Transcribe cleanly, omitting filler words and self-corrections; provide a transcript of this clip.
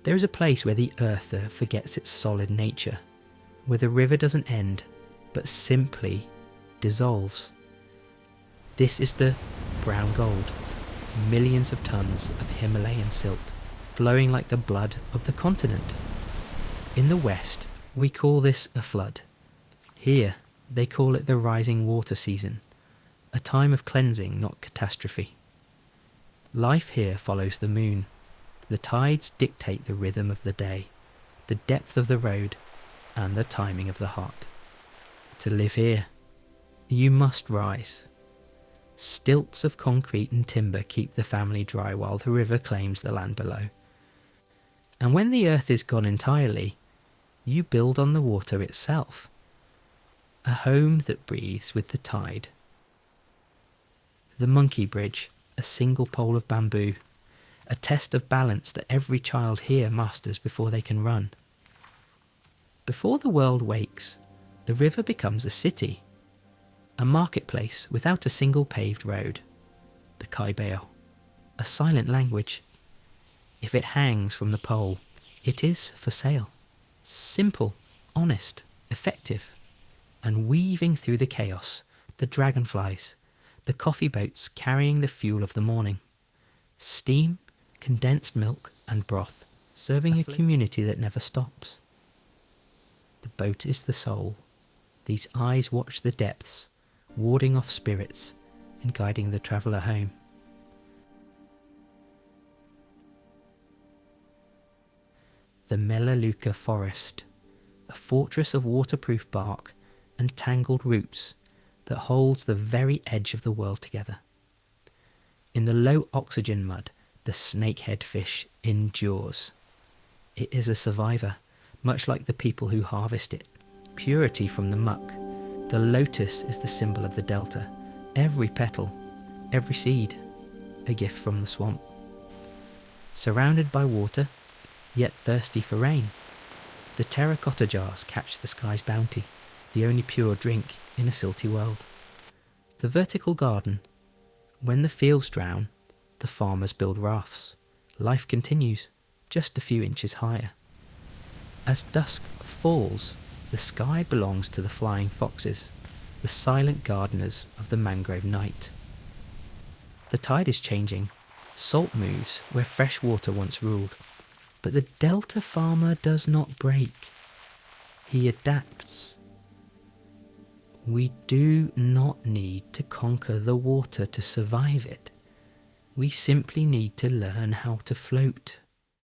There is a place where the earther forgets its solid nature, where the river doesn't end, but simply dissolves. This is the brown gold, millions of tons of Himalayan silt, flowing like the blood of the continent. In the West, we call this a flood. Here, they call it the rising water season, a time of cleansing, not catastrophe. Life here follows the moon. The tides dictate the rhythm of the day, the depth of the road, and the timing of the heart. To live here, you must rise. Stilts of concrete and timber keep the family dry while the river claims the land below. And when the earth is gone entirely, you build on the water itself, a home that breathes with the tide. The monkey bridge, a single pole of bamboo, a test of balance that every child here masters before they can run. Before the world wakes, the river becomes a city, a marketplace without a single paved road, the Kaibeo, a silent language. If it hangs from the pole, it is for sale, simple, honest, effective, and weaving through the chaos, the dragonflies, the coffee boats carrying the fuel of the morning, steam, condensed milk and broth, serving a community that never stops. The boat is the soul. These eyes watch the depths, warding off spirits and guiding the traveller home. The Melaleuca forest, a fortress of waterproof bark and tangled roots that holds the very edge of the world together. In the low oxygen mud, the snakehead fish endures. It is a survivor, much like the people who harvest it. Purity from the muck. The lotus is the symbol of the delta. Every petal, every seed, a gift from the swamp. Surrounded by water, yet thirsty for rain, the terracotta jars catch the sky's bounty, the only pure drink in a silty world. The vertical garden. When the fields drown, the farmers build rafts. Life continues, just a few inches higher. As dusk falls, the sky belongs to the flying foxes, the silent gardeners of the mangrove night. The tide is changing. Salt moves where fresh water once ruled. But the delta farmer does not break. He adapts. We do not need to conquer the water to survive it. We simply need to learn how to float.